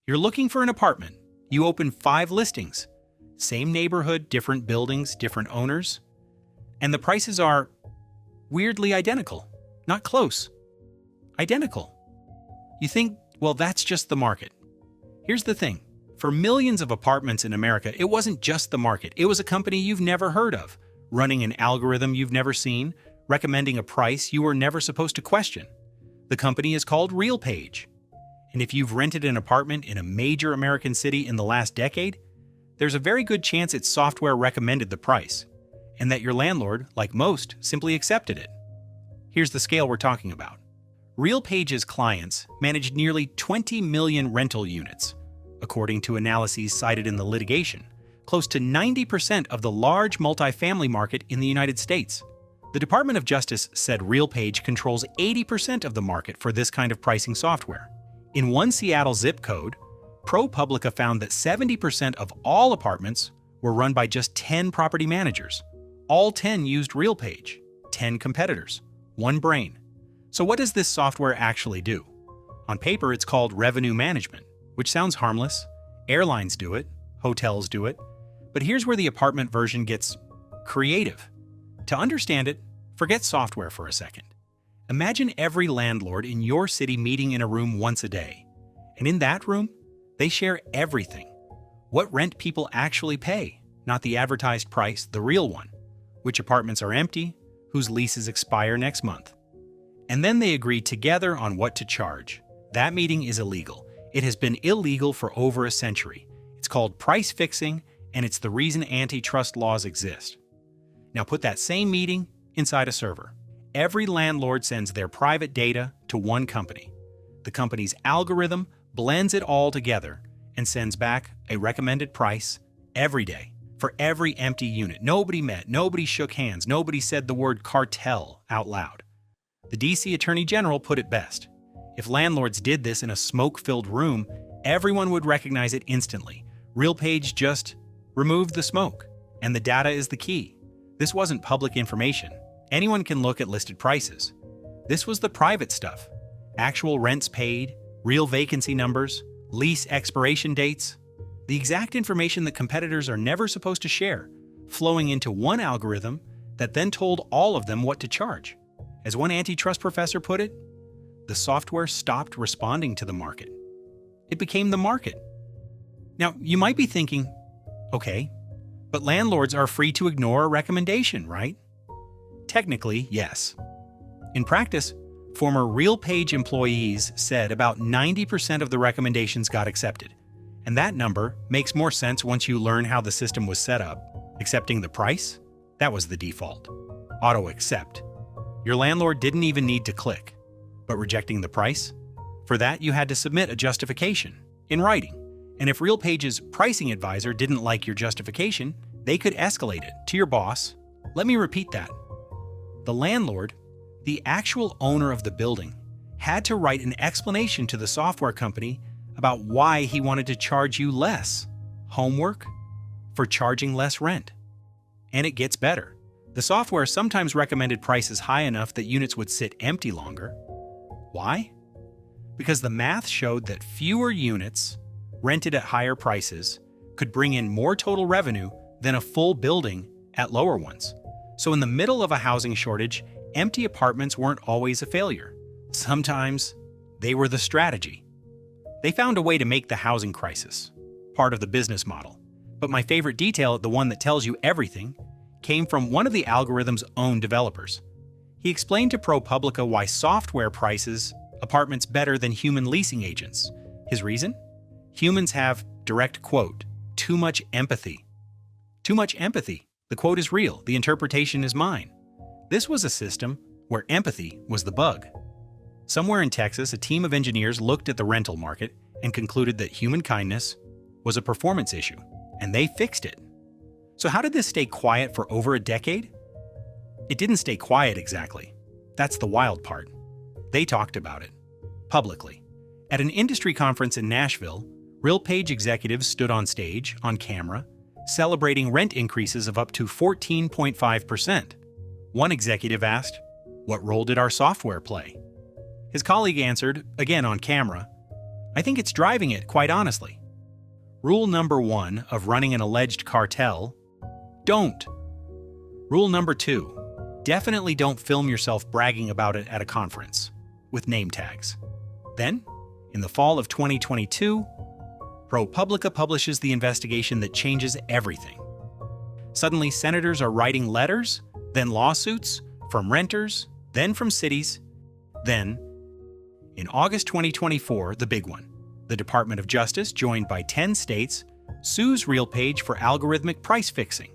You're looking for an apartment. You open 5 listings. Same neighborhood, different buildings, different owners. And the prices are weirdly identical. Not close. Identical. You think, well, that's just the market. Here's the thing. For millions of apartments in America, it wasn't just the market. It was a company you've never heard of, running an algorithm you've never seen, recommending a price you were never supposed to question. The company is called RealPage. And if you've rented an apartment in a major American city in the last decade, there's a very good chance its software recommended the price, and that your landlord, like most, simply accepted it. Here's the scale we're talking about. RealPage's clients managed nearly 20 million rental units, according to analyses cited in the litigation, close to 90% of the large multifamily market in the United States. The Department of Justice said RealPage controls 80% of the market for this kind of pricing software. In one Seattle zip code, ProPublica found that 70% of all apartments were run by just 10 property managers. All 10 used RealPage, 10 competitors, 1 brain. So what does this software actually do? On paper, it's called revenue management, which sounds harmless. Airlines do it, hotels do it. But here's where the apartment version gets creative. To understand it, forget software for a second. Imagine every landlord in your city meeting in a room once a day. And in that room, they share everything. What rent people actually pay, not the advertised price, the real one. Which apartments are empty, whose leases expire next month. And then they agree together on what to charge. That meeting is illegal. It has been illegal for over a century. It's called price fixing, and it's the reason antitrust laws exist. Now put that same meeting inside a server. Every landlord sends their private data to one company. The company's algorithm blends it all together and sends back a recommended price every day for every empty unit. Nobody met, nobody shook hands, nobody said the word cartel out loud. The DC Attorney General put it best. If landlords did this in a smoke-filled room, everyone would recognize it instantly. RealPage just removed the smoke, and the data is the key. This wasn't public information. Anyone can look at listed prices. This was the private stuff. Actual rents paid, real vacancy numbers, lease expiration dates. The exact information that competitors are never supposed to share, flowing into one algorithm that then told all of them what to charge. As one antitrust professor put it, the software stopped responding to the market. It became the market. Now, you might be thinking, okay, but landlords are free to ignore a recommendation, right? Technically, yes. In practice, former RealPage employees said about 90% of the recommendations got accepted. And that number makes more sense once you learn how the system was set up. Accepting the price? That was the default. Auto accept. Your landlord didn't even need to click. But rejecting the price? For that, you had to submit a justification in writing. And if RealPage's pricing advisor didn't like your justification, they could escalate it to your boss. Let me repeat that. The landlord, the actual owner of the building, had to write an explanation to the software company about why he wanted to charge you less. Homework for charging less rent. And it gets better. The software sometimes recommended prices high enough that units would sit empty longer. Why? Because the math showed that fewer units rented at higher prices could bring in more total revenue than a full building at lower ones. So in the middle of a housing shortage, empty apartments weren't always a failure. Sometimes they were the strategy. They found a way to make the housing crisis part of the business model. But my favorite detail, the one that tells you everything, came from one of the algorithm's own developers. He explained to ProPublica why software prices apartments better than human leasing agents. His reason? Humans have, direct quote, too much empathy. Too much empathy. The quote is real, the interpretation is mine. This was a system where empathy was the bug. Somewhere in Texas, a team of engineers looked at the rental market and concluded that human kindness was a performance issue, and they fixed it. So how did this stay quiet for over a decade? It didn't stay quiet exactly. That's the wild part. They talked about it, publicly. At an industry conference in Nashville, RealPage executives stood on stage, on camera, celebrating rent increases of up to 14.5%. One executive asked, "What role did our software play?" His colleague answered, again on camera, I think it's driving it, quite honestly. Rule number 1 of running an alleged cartel: don't. Rule number 2: definitely don't film yourself bragging about it at a conference with name tags. Then, in the fall of 2022, ProPublica publishes the investigation that changes everything. Suddenly, senators are writing letters, then lawsuits, from renters, then from cities. Then, in August 2024, the big one, the Department of Justice, joined by 10 states, sues RealPage for algorithmic price fixing.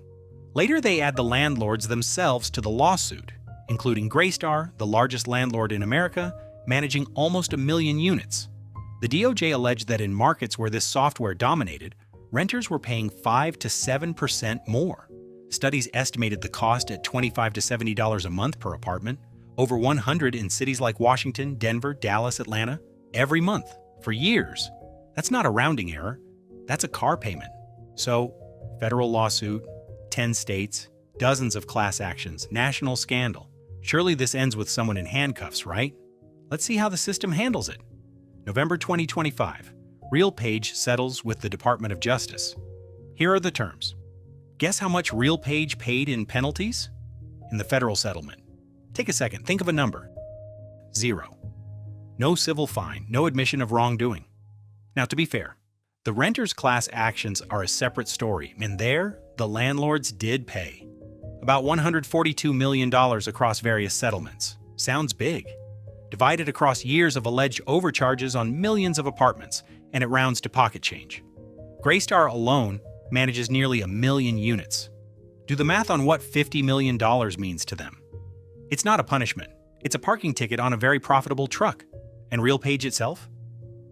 Later, they add the landlords themselves to the lawsuit, including Greystar, the largest landlord in America, managing almost 1 million units. The DOJ alleged that in markets where this software dominated, renters were paying 5 to 7% more. Studies estimated the cost at $25 to $70 a month per apartment, over 100 in cities like Washington, Denver, Dallas, Atlanta, every month, for years. That's not a rounding error, that's a car payment. So, federal lawsuit, 10 states, dozens of class actions, national scandal. Surely this ends with someone in handcuffs, right? Let's see how the system handles it. November 2025, RealPage settles with the Department of Justice. Here are the terms. Guess how much RealPage paid in penalties? In the federal settlement. Take a second, think of a number. 0. No civil fine, no admission of wrongdoing. Now, to be fair, the renters' class actions are a separate story, and there, the landlords did pay. About $142 million across various settlements. Sounds big. Divided across years of alleged overcharges on millions of apartments, and it rounds to pocket change. Greystar alone manages nearly 1 million units. Do the math on what $50 million means to them. It's not a punishment. It's a parking ticket on a very profitable truck. And RealPage itself?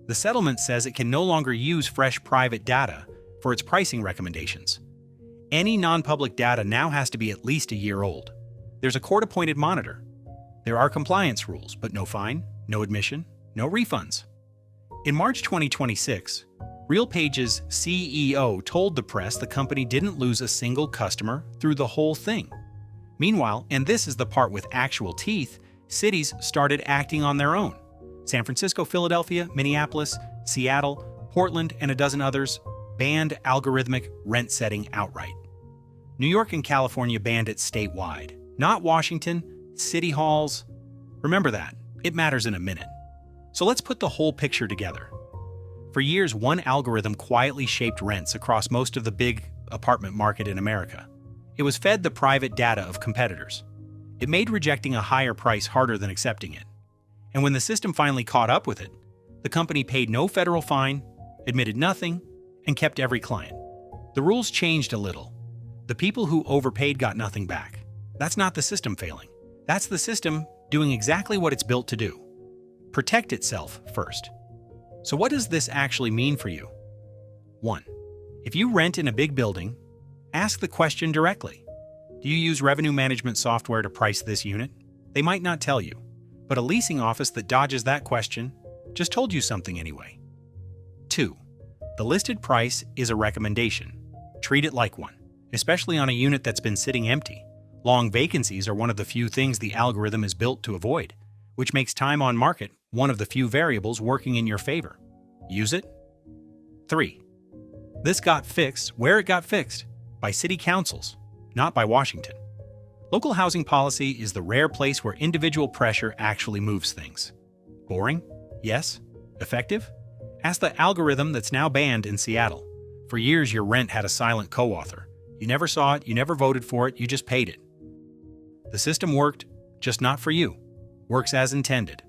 The settlement says it can no longer use fresh private data for its pricing recommendations. Any non-public data now has to be at least a year old. There's a court-appointed monitor. There are compliance rules, but no fine, no admission, no refunds. In March 2026, RealPage's CEO told the press the company didn't lose a single customer through the whole thing. Meanwhile, and this is the part with actual teeth, cities started acting on their own. San Francisco, Philadelphia, Minneapolis, Seattle, Portland, and a dozen others banned algorithmic rent setting outright. New York and California banned it statewide, not Washington, city halls. Remember that. It matters in a minute. So let's put the whole picture together. For years, one algorithm quietly shaped rents across most of the big apartment market in America. It was fed the private data of competitors. It made rejecting a higher price harder than accepting it. And when the system finally caught up with it, the company paid no federal fine, admitted nothing, and kept every client. The rules changed a little. The people who overpaid got nothing back. That's not the system failing. That's the system doing exactly what it's built to do. Protect itself first. So what does this actually mean for you? 1. If you rent in a big building, ask the question directly. Do you use revenue management software to price this unit? They might not tell you, but a leasing office that dodges that question just told you something anyway. 2. The listed price is a recommendation. Treat it like one, especially on a unit that's been sitting empty. Long vacancies are one of the few things the algorithm is built to avoid, which makes time on market one of the few variables working in your favor. Use it. 3. This got fixed where it got fixed, by city councils, not by Washington. Local housing policy is the rare place where individual pressure actually moves things. Boring? Yes. Effective? Ask the algorithm that's now banned in Seattle. For years, your rent had a silent co-author. You never saw it, you never voted for it, you just paid it. The system worked, just not for you. Works as intended.